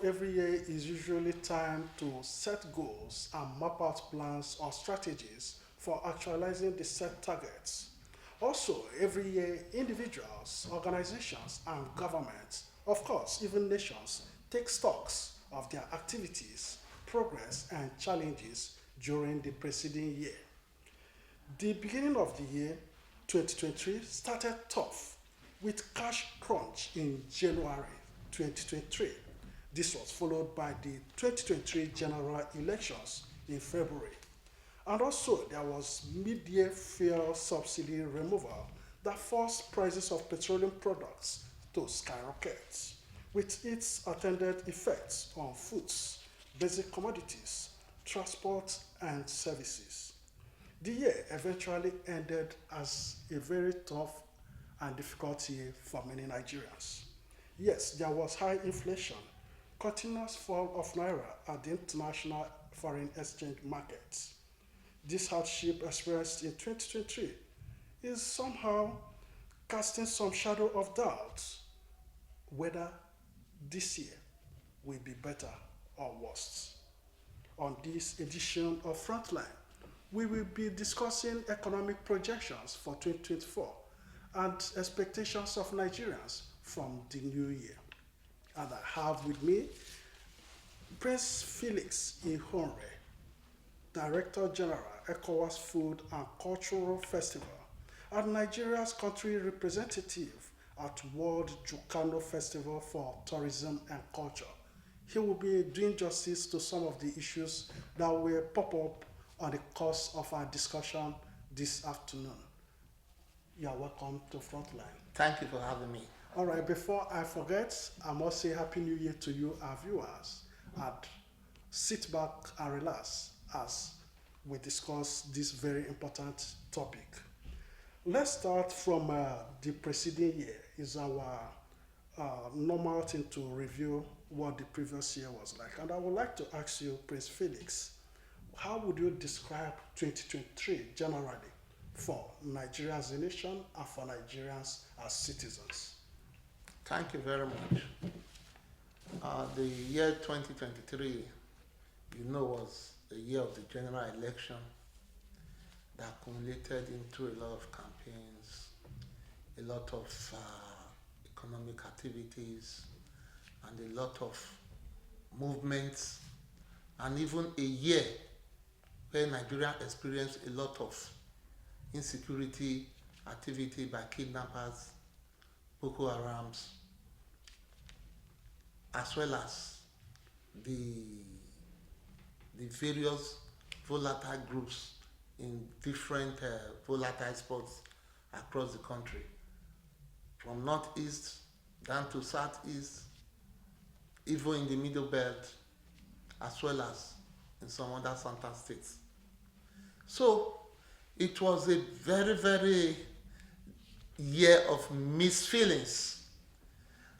every year is usually time to set goals and map out plans or strategies for actualizing the set targets. Also, every year, individuals, organizations, and governments, of course, even nations, take stocks of their activities, progress, and challenges during the preceding year. The beginning of the year 2023 started tough with cash crunch in January 2023. This was followed by the 2023 general elections in February. And also, there was mid-year fuel subsidy removal that forced prices of petroleum products to skyrocket, with its attendant effects on foods, basic commodities, transport, and services. The year eventually ended as a very tough and difficult year for many Nigerians. Yes, there was high inflation, continuous fall of naira at the international foreign exchange markets. This hardship experienced in 2023 is somehow casting some shadow of doubt whether this year will be better or worse. On this edition of Frontline, we will be discussing economic projections for 2024 and expectations of Nigerians from the new year. And I have with me Prince Felix Ihonre, Director General, ECOWAS Food and Cultural Festival, and Nigeria's country representative at World Jukano Festival for Tourism and Culture. He will be doing justice to some of the issues that will pop up on the course of our discussion this afternoon. You are welcome to Frontline. Thank you for having me. All right, before I forget, I must say Happy New Year to you, our viewers, and sit back and relax as we discuss this very important topic. Let's start from the preceding year. It's our normal thing to review what the previous year was like. And I would like to ask you, Prince Felix, how would you describe 2023 generally for Nigeria as a nation and for Nigerians as citizens? Thank you very much. The year 2023, was the year of the general election that culminated into a lot of campaigns, a lot of economic activities, and a lot of movements, and even a year where Nigeria experienced a lot of insecurity activity by kidnappers, Boko Harams, as well as the various volatile groups in different volatile spots across the country, from northeast down to southeast, even in the middle belt, as well as in some other southern states. So it was a very, very year of mixed feelings.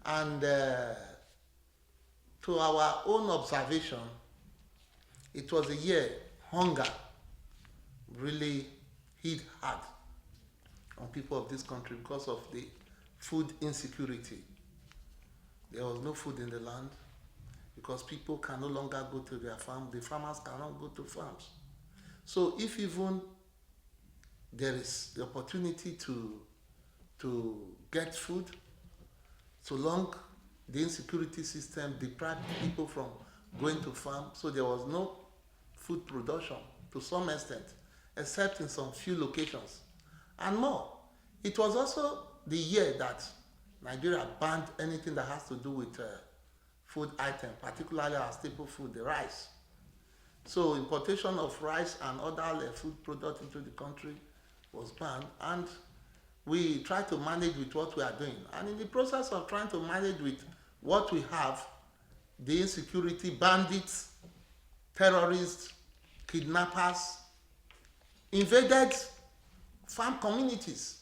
And to our own observation, it was a year hunger really hit hard on people of this country because of the food insecurity. There was no food in the land because people can no longer go to their farm. The farmers cannot go to farms. So if even there is the opportunity to get food, so long the insecurity system deprived people from going to farm, so there was no food production to some extent, except in some few locations and more. It was also the year that Nigeria banned anything that has to do with food items, particularly our staple food, the rice. So importation of rice and other food products into the country was banned, and we try to manage with what we are doing. And in the process of trying to manage with what we have, the insecurity, bandits, terrorists, kidnappers, invaded farm communities,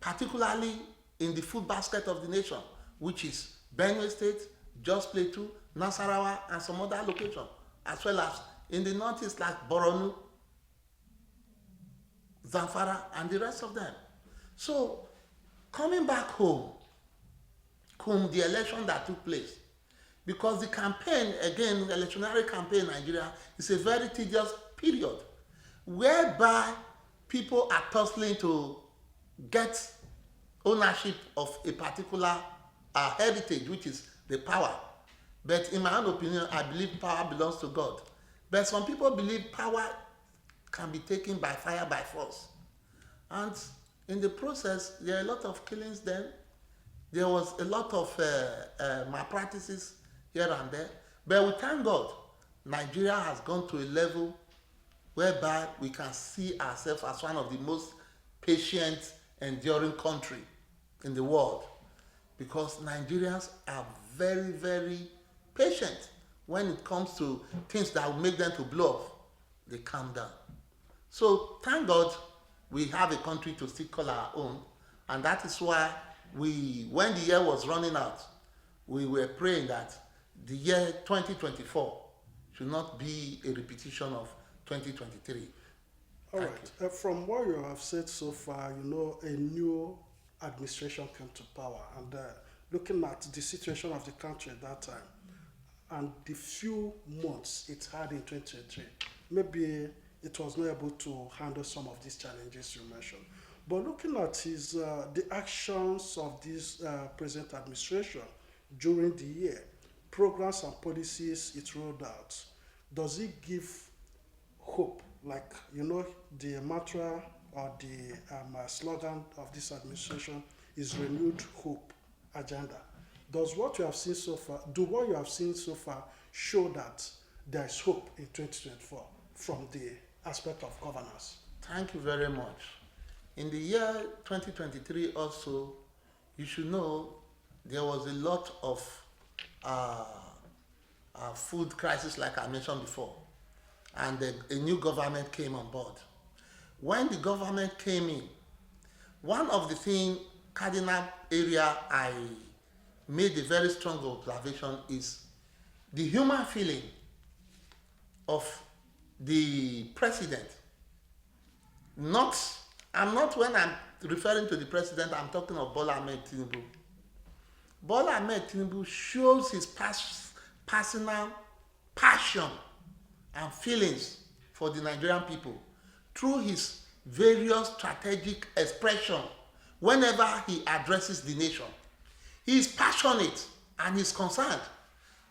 particularly in the food basket of the nation, which is Benin State, Jos Plateau, Nasarawa, and some other locations, as well as in the northeast like Borno, Zamfara, and the rest of them. So, coming back home, the election that took place, Because the campaign, again, the electionary campaign in Nigeria is a very tedious period whereby people are tussling to get ownership of a particular heritage, which is the power. But in my own opinion, I believe power belongs to God. But some people believe power can be taken by fire, by force. And in the process, there are a lot of killings then. There was a lot of malpractices here and there. But we thank God, Nigeria has gone to a level whereby we can see ourselves as one of the most patient, enduring country in the world. Because Nigerians are very, very patient when it comes to things that will make them to blow up. They calm down. So thank God we have a country to still call our own, and that is why when the year was running out, we were praying that the year 2024 should not be a repetition of 2023. All right. From what you have said so far, a new administration came to power, and looking at the situation of the country at that time, and the few months it had in 2023, maybe it was not able to handle some of these challenges you mentioned. But looking at the actions of this present administration during the year, programs and policies it rolled out, does it give hope? Like, the mantra or the slogan of this administration is renewed hope agenda. Do what you have seen so far show that there is hope in 2024 from the aspect of governance? Thank you very much. In the year 2023 also, you should know there was a lot of food crisis, like I mentioned before, and a new government came on board. When the government came in, one of the cardinal area I made a very strong observation is the human feeling of the president. When I'm referring to the president, I'm talking of Bola Ahmed Tinubu. Bola Ahmed Tinubu shows his personal passion and feelings for the Nigerian people through his various strategic expression whenever he addresses the nation. He is passionate and he's concerned,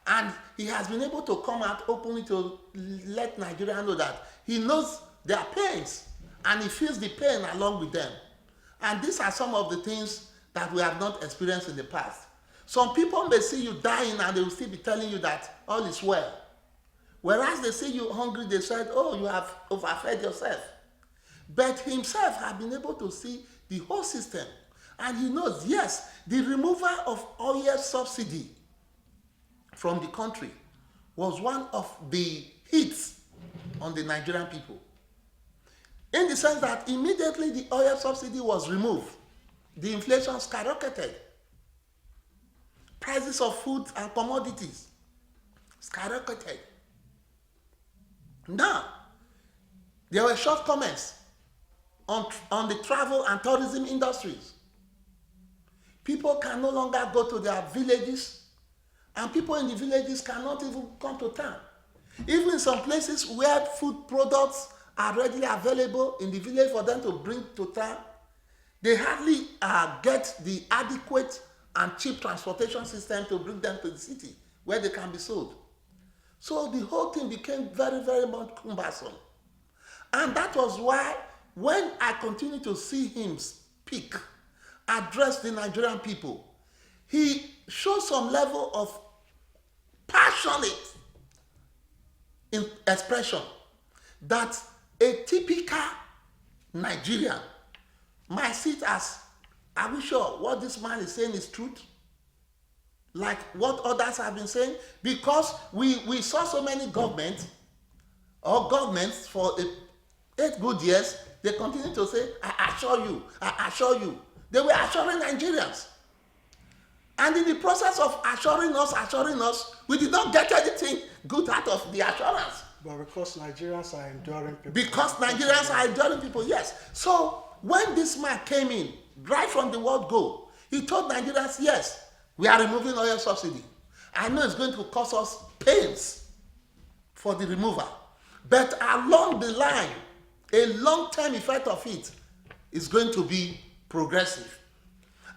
and he has been able to come out openly to let Nigeria know that he knows their pains and he feels the pain along with them. And these are some of the things that we have not experienced in the past. Some people may see you dying and they will still be telling you that all is well. Whereas they see you hungry, they said, oh, you have overfed yourself. But himself has been able to see the whole system. And he knows, yes, the removal of oil subsidy from the country was one of the hits on the Nigerian people. In the sense that immediately the oil subsidy was removed, the inflation skyrocketed. Prices of food and commodities skyrocketed. Now, there were shortcomings on the travel and tourism industries. People can no longer go to their villages, and people in the villages cannot even come to town. Even in some places where food products are readily available in the village for them to bring to town, they hardly get the adequate and cheap transportation system to bring them to the city where they can be sold. So the whole thing became very, very much cumbersome. And that was why when I continued to see him speak, address the Nigerian people, he showed some level of passionate expression that a typical Nigerian might see it as, are we sure what this man is saying is truth? Like what others have been saying? Because we saw so many governments for 8 good years, they continue to say, I assure you. They were assuring Nigerians. And in the process of assuring us, we did not get anything good out of the assurance. But because Nigerians are enduring people. Because Nigerians are enduring people, yes. So when this man came in, right from the word go, he told Nigerians, yes, we are removing oil subsidy. I know it's going to cost us pains for the removal. But along the line, a long-term effect of it is going to be progressive.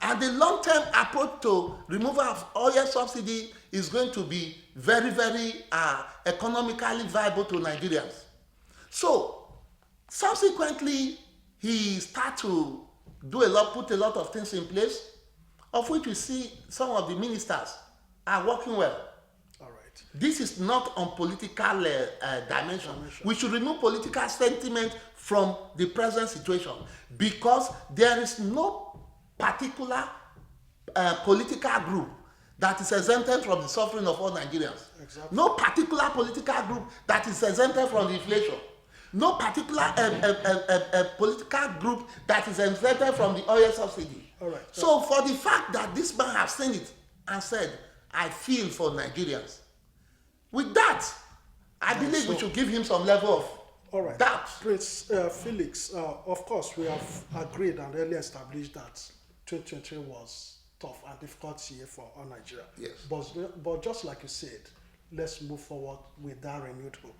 And the long-term approach to removal of oil subsidy is going to be very, very economically viable to Nigerians. So, subsequently, he started to put a lot of things in place, of which we see some of the ministers are working well. All right. This is not on political dimension. We should remove political sentiment from the present situation, because there is no particular political group that is exempted from the suffering of all Nigerians. Exactly. No particular political group that is exempted from the inflation. No particular political group that is exempted from the oil subsidy. All right. So for the fact that this man has seen it and said, I feel for Nigerians, with that, I believe we should give him some level of all right. doubt. Prince Felix, of course, we have agreed and earlier established that 2023 was tough and difficult year for all Nigeria. Yes. But just like you said, let's move forward with that renewed hope.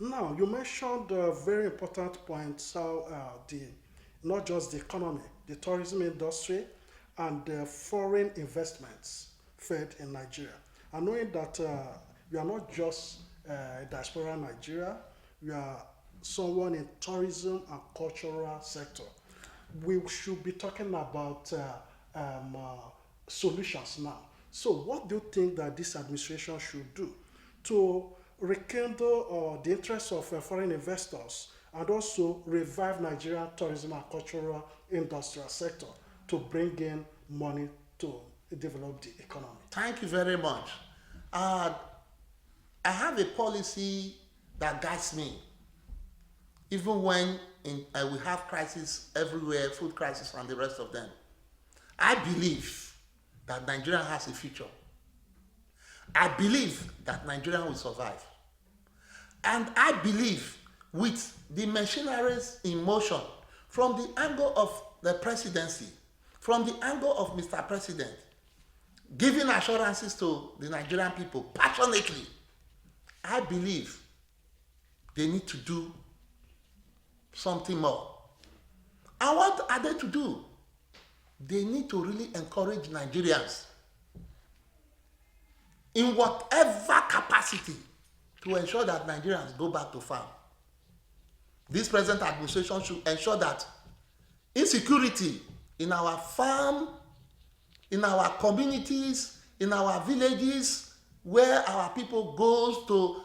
Now, you mentioned very important points, how not just the economy, the tourism industry, and the foreign investments fared in Nigeria. And knowing that you are not just a diaspora in Nigeria, you are someone in tourism and cultural sector. We should be talking about solutions now. So what do you think that this administration should do to rekindle the interest of foreign investors and also revive Nigerian tourism and cultural industrial sector to bring in money to develop the economy? Thank you very much. I have a policy that guides me, even when we have crises everywhere, food crisis and the rest of them. I believe that Nigeria has a future. I believe that Nigeria will survive. And I believe with the machineries in motion, from the angle of the presidency, from the angle of Mr. President, giving assurances to the Nigerian people passionately, I believe they need to do something more. And what are they to do? They need to really encourage Nigerians in whatever capacity to ensure that Nigerians go back to farm. This present administration should ensure that insecurity in our farm, in our communities, in our villages, where our people go to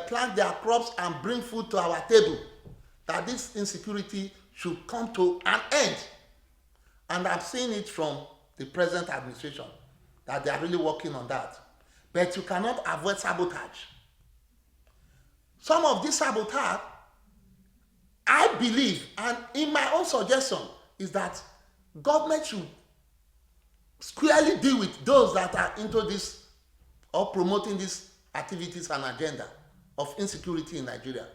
plant their crops and bring food to our table, that this insecurity should come to an end. And I'm seeing it from the present administration, that they are really working on that. But you cannot avoid sabotage. Some of this sabotage, I believe, and in my own suggestion, is that government should squarely deal with those that are into this or promoting these activities and agenda of insecurity in Nigeria.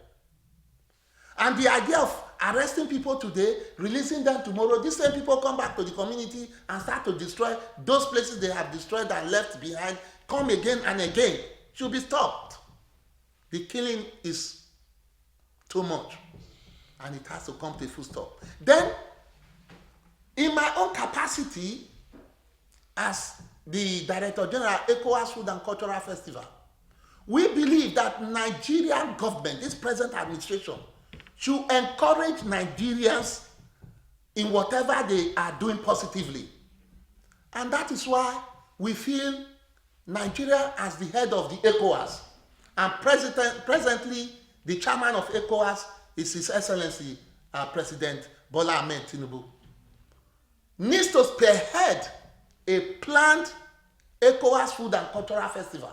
And the idea of arresting people today, releasing them tomorrow, these same people come back to the community and start to destroy those places they have destroyed and left behind, come again and again, should be stopped. The killing is too much, and it has to come to a full stop. Then, in my own capacity as the Director General, ECOWAS Food and Cultural Festival, we believe that Nigerian government, this present administration, should encourage Nigerians in whatever they are doing positively. And that is why we feel Nigeria as the head of the ECOWAS, and presently the chairman of ECOWAS is His Excellency President Bola Ahmed Tinubu, needs to spearhead a planned ECOWAS Food and Cultural Festival,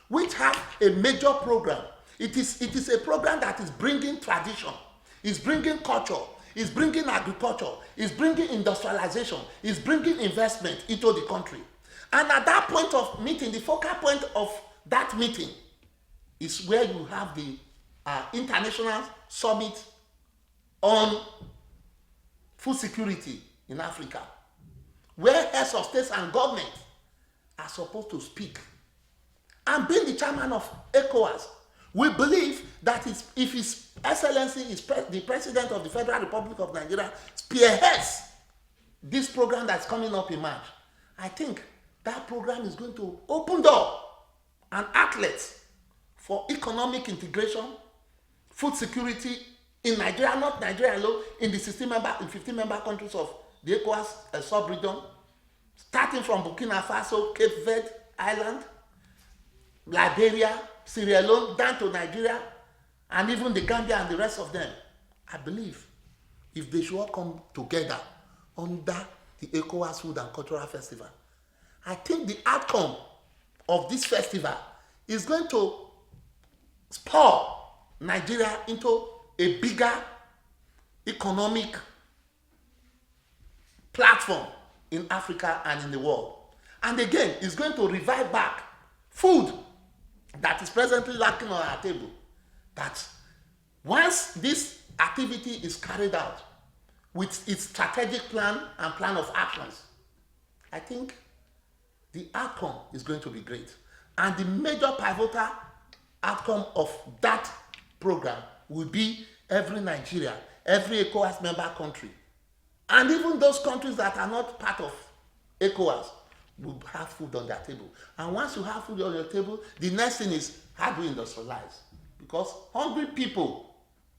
which has a major program. It is a program that is bringing tradition, is bringing culture, is bringing agriculture, is bringing industrialization, is bringing investment into the country. And at that point of meeting, the focal point of that meeting is where you have the international summit on food security in Africa, where heads of states and government are supposed to speak and being the chairman of ECOWAS, we believe that if His Excellency is the President of the Federal Republic of Nigeria spearheads this program that's coming up in March, I think that program is going to open door and outlets for economic integration, food security in Nigeria, not Nigeria alone, in the 15-member countries of the ECOWAS sub-region, starting from Burkina Faso, Cape Verde Island, Liberia, Sierra Leone, down to Nigeria, and even the Gambia and the rest of them. I believe if they should all come together under the ECOWAS Food and Cultural Festival, I think the outcome of this festival is going to spur Nigeria into a bigger economic platform in Africa and in the world. And again, it's going to revive back food that is presently lacking on our table. That once this activity is carried out with its strategic plan and plan of actions, I think the outcome is going to be great. And the major pivotal outcome of that program will be every Nigeria, every ECOWAS member country, and even those countries that are not part of ECOWAS will have food on their table. And once you have food on your table, the next thing is how do you industrialize? Because hungry people,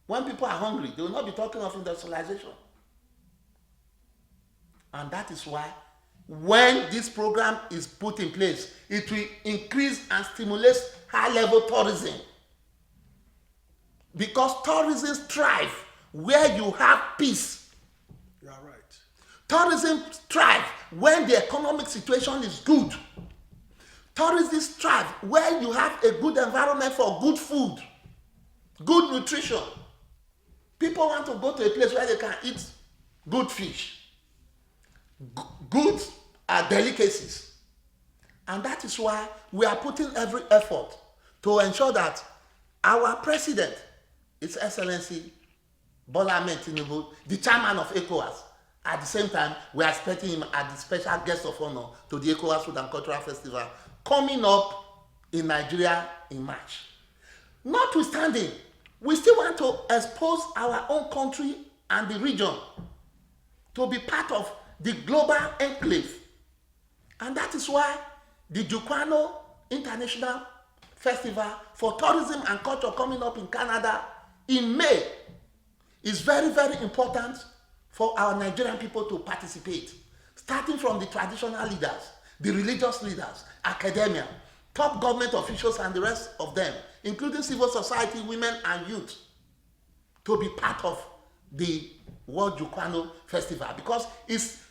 when people are hungry, they will not be talking of industrialization. And that is why when this program is put in place, it will increase and stimulate high-level tourism. Because tourism thrives where you have peace. You are right. Tourism thrives when the economic situation is good. Tourism thrives when you have a good environment for good food, good nutrition. People want to go to a place where they can eat good fish, good delicacies. And that is why we are putting every effort to ensure that our president, His Excellency Bola Ahmed Tinubu, the chairman of ECOWAS, at the same time, we are expecting him as the special guest of honor to the ECOWAS Food and Cultural Festival coming up in Nigeria in March. Notwithstanding, we still want to expose our own country and the region to be part of the global enclave. And that is why the Duquano International Festival for Tourism and Culture coming up in Canada in May is very, very important for our Nigerian people to participate, starting from the traditional leaders, the religious leaders, academia, top government officials and the rest of them, including civil society, women and youth, to be part of the World Duquano Festival, because it's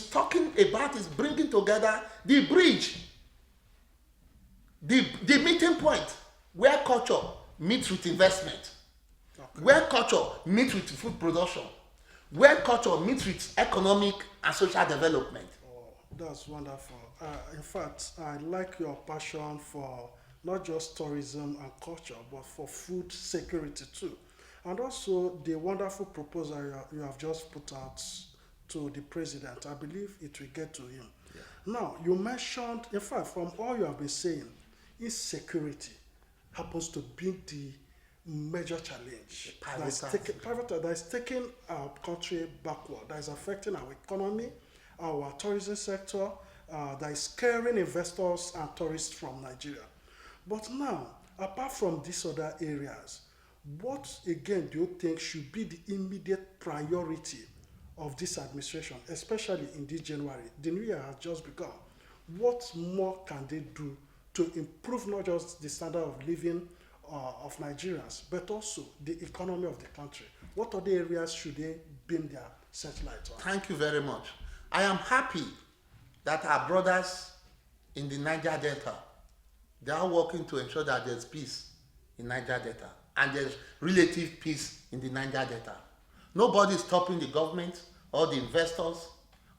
talking about, is bringing together the bridge, the meeting point where culture meets with investment, okay, where culture meets with food production, where culture meets with economic and social development. Oh, that's wonderful. In fact, I like your passion for not just tourism and culture, but for food security too. And also the wonderful proposal you have just put out to the president. I believe it will get to him. Yeah. Now, you mentioned, in fact, from all you have been saying, insecurity happens to be the major challenge that is taking our country backward, that is affecting our economy, our tourism sector, that is scaring investors and tourists from Nigeria. But now, apart from these other areas, what again do you think should be the immediate priority of this administration, especially in this January? The new year has just begun. What more can they do to improve not just the standard of living of Nigerians, but also the economy of the country? What other areas should they beam their searchlight on? Thank you very much. I am happy that our brothers in the Niger Delta, they are working to ensure that there's peace in Niger Delta and there's relative peace in the Niger Delta. Nobody is stopping the government or the investors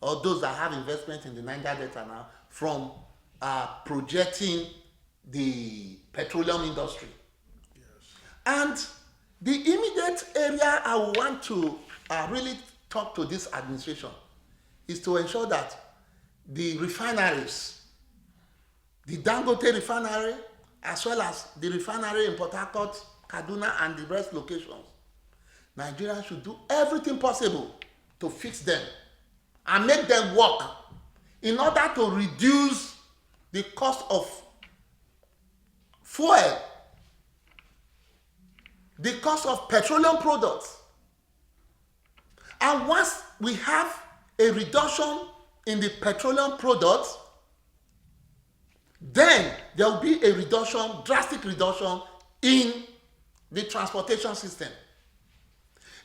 or those that have investment in the Niger Delta now from projecting the petroleum industry. Yes. And the immediate area I want to really talk to this administration is to ensure that the refineries, the Dangote refinery as well as the refinery in Port Harcourt, Kaduna, and the rest locations. Nigeria should do everything possible to fix them and make them work in order to reduce the cost of fuel, the cost of petroleum products. And once we have a reduction in the petroleum products, then there will be a reduction, drastic reduction in the transportation system.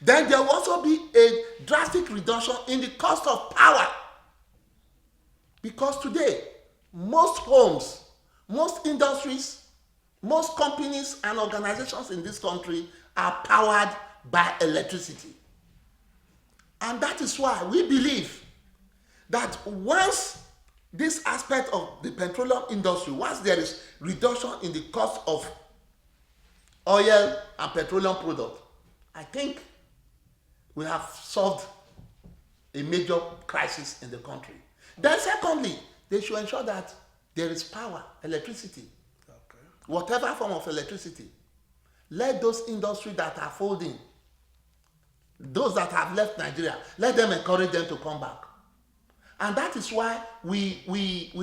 Then there will also be a drastic reduction in the cost of power. Because today, most homes, most industries, most companies and organizations in this country are powered by electricity. And that is why we believe that once this aspect of the petroleum industry, once there is reduction in the cost of oil and petroleum products, I think we have solved a major crisis in the country. Then secondly, they should ensure that there is power, electricity, whatever form of electricity. Let those industries that are folding, those that have left Nigeria, let them encourage them to come back. And that is why we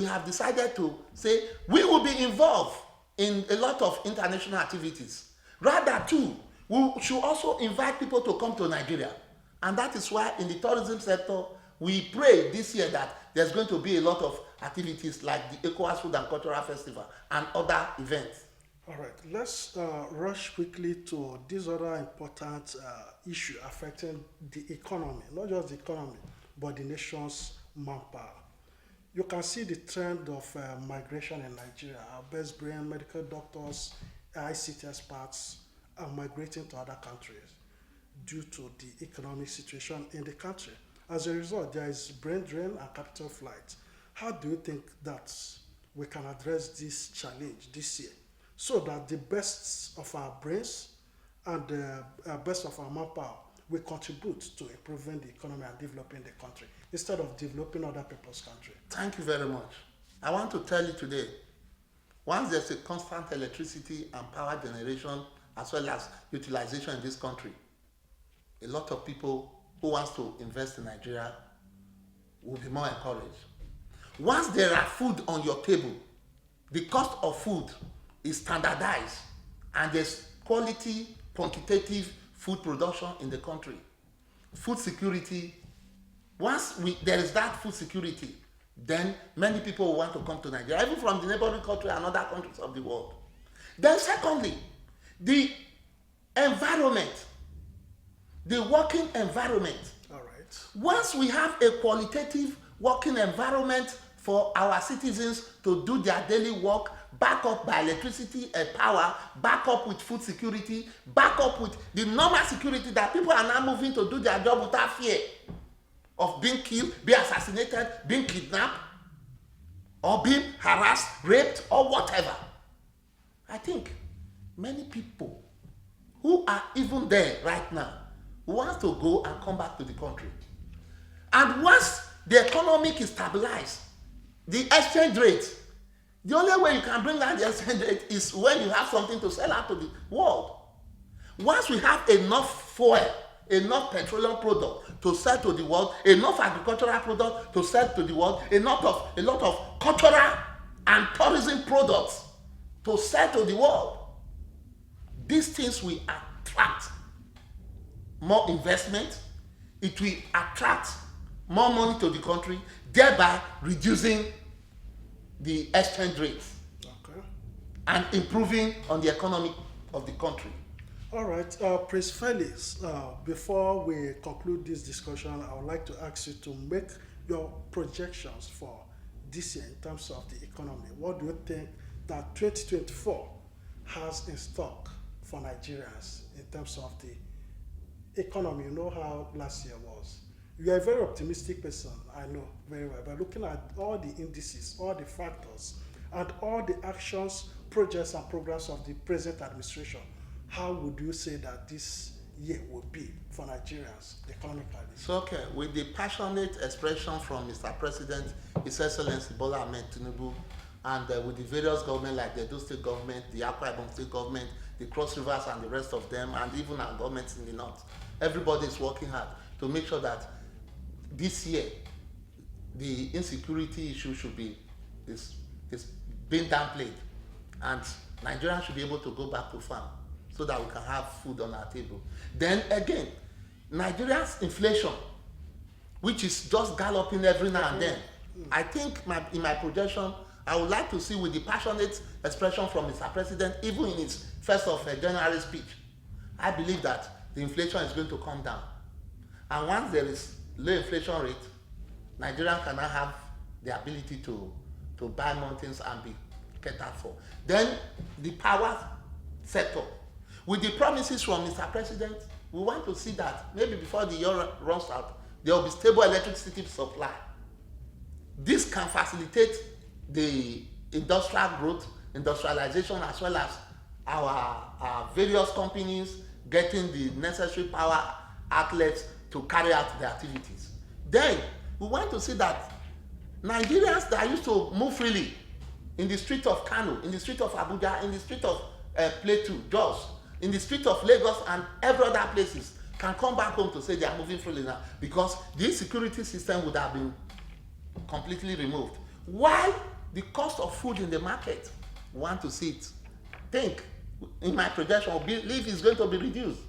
have decided to say we will be involved in a lot of international activities. Rather too, we should also invite people to come to Nigeria. And that is why in the tourism sector, we pray this year that there's going to be a lot of activities like the ECOWAS Food and Cultural Festival and other events. All right, let's rush quickly to this other important issue affecting the economy, not just the economy, but the nation's manpower. You can see the trend of migration in Nigeria. Our best brain medical doctors, ICT experts are migrating to other countries due to the economic situation in the country. As a result, there is brain drain and capital flight. How do you think that we can address this challenge this year so that the best of our brains and the best of our manpower will contribute to improving the economy and developing the country instead of developing other people's country? Thank you very much. I want to tell you today, once there's a constant electricity and power generation as well as utilization in this country, a lot of people who wants to invest in Nigeria will be more encouraged. Once there are food on your table, the cost of food is standardized and there's quality, quantitative food production in the country. Food security, once there is that food security, then many people will want to come to Nigeria, even from the neighboring country and other countries of the world. Then secondly, the environment, the working environment. All right. Once we have a qualitative working environment for our citizens to do their daily work, back up by electricity and power, back up with food security, back up with the normal security that people are now moving to do their job without fear of being killed, being assassinated, being kidnapped, or being harassed, raped, or whatever. I think many people who are even there right now want to go and come back to the country. And once the economy is stabilized, the exchange rate, the only way you can bring down the exchange rate is when you have something to sell out to the world. Once we have enough fuel, enough petroleum product to sell to the world, enough agricultural product to sell to the world, a lot of cultural and tourism products to sell to the world, these things will attract more investment, it will attract more money to the country, thereby reducing the exchange rates and improving on the economy of the country. All right, Prince Felix, before we conclude this discussion, I would like to ask you to make your projections for this year in terms of the economy. What do you think that 2024 has in stock for Nigerians in terms of the economy? You know how last year was. You are a very optimistic person, I know very well, but looking at all the indices, all the factors, and all the actions, projects, and programs of the present administration, how would you say that this year will be for Nigerians economically? So, okay, with the passionate expression from Mr. President, His Excellency Bola Ahmed Tinubu, and with the various government like the Edo State government, the Akwa Ibom State government, the Cross Rivers and the rest of them, and even our governments in the north. Everybody is working hard to make sure that this year the insecurity issue should be is being downplayed, and Nigerians should be able to go back to farm so that we can have food on our table. Then again, Nigeria's inflation, which is just galloping every now and then. I think in my projection, I would like to see with the passionate expression from Mr. President, even in his 1st of January speech, I believe that the inflation is going to come down. And once there is low inflation rate, Nigerians cannot have the ability to buy more things and be catered for. Then the power sector. With the promises from Mr. President, we want to see that maybe before the year runs out, there will be stable electricity supply. This can facilitate the industrial growth, industrialization, as well as our various companies getting the necessary power outlets to carry out their activities. Then we want to see that Nigerians that used to move freely in the street of Kano, in the street of Abuja, in the street of Plateau, Jos, in the street of Lagos and every other places can come back home to say they are moving freely now, because the security system would have been completely removed. While the cost of food in the market, we want to see it. Think, in my projection, I believe it's going to be reduced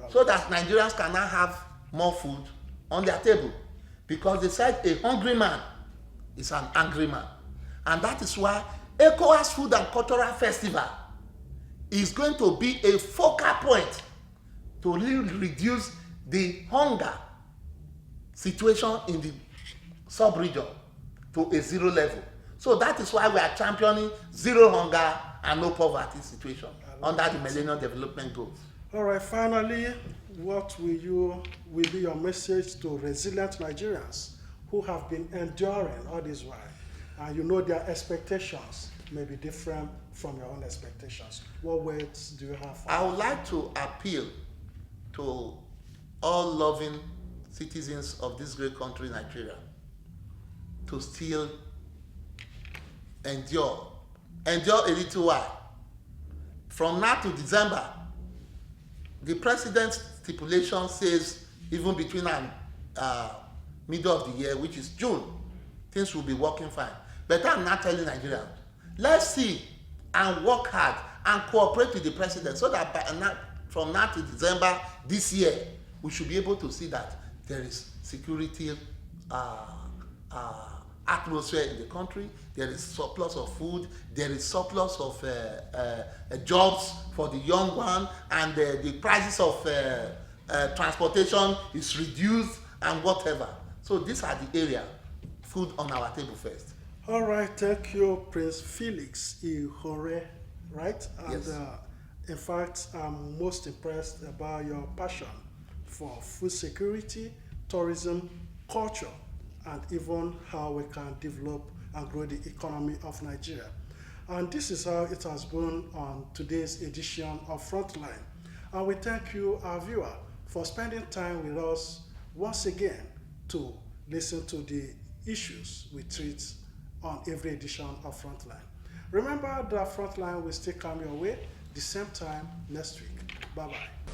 so that Nigerians can now have more food on their table, because they said a hungry man is an angry man. And that is why ECOWAS Food and Cultural Festival is going to be a focal point to really reduce the hunger situation in the sub-region to a zero level. So that is why we are championing zero hunger and no poverty situation under the Millennium Development Goals. All right, finally, what will be your message to resilient Nigerians who have been enduring all this while? And you know their expectations may be different from your own expectations. What words do you have for I would like to appeal to all loving citizens of this great country, Nigeria, to still endure a little while. From now to December, the president's stipulation says even between middle of the year, which is June, things will be working fine. But I'm not telling Nigerians, let's see and work hard and cooperate with the president so that from now to December this year, we should be able to see that there is security atmosphere in the country, there is surplus of food, there is surplus of jobs for the young one, and the prices of transportation is reduced and whatever. So these are the area, food on our table first. All right, thank you, Prince Felix Ihore, right? And Yes. In fact, I'm most impressed about your passion for food security, tourism, culture, and even how we can develop and grow the economy of Nigeria. And this is how it has been on today's edition of Frontline. And we thank you, our viewer, for spending time with us once again to listen to the issues we treat on every edition of Frontline. Remember that Frontline will still come your way the same time next week. Bye-bye.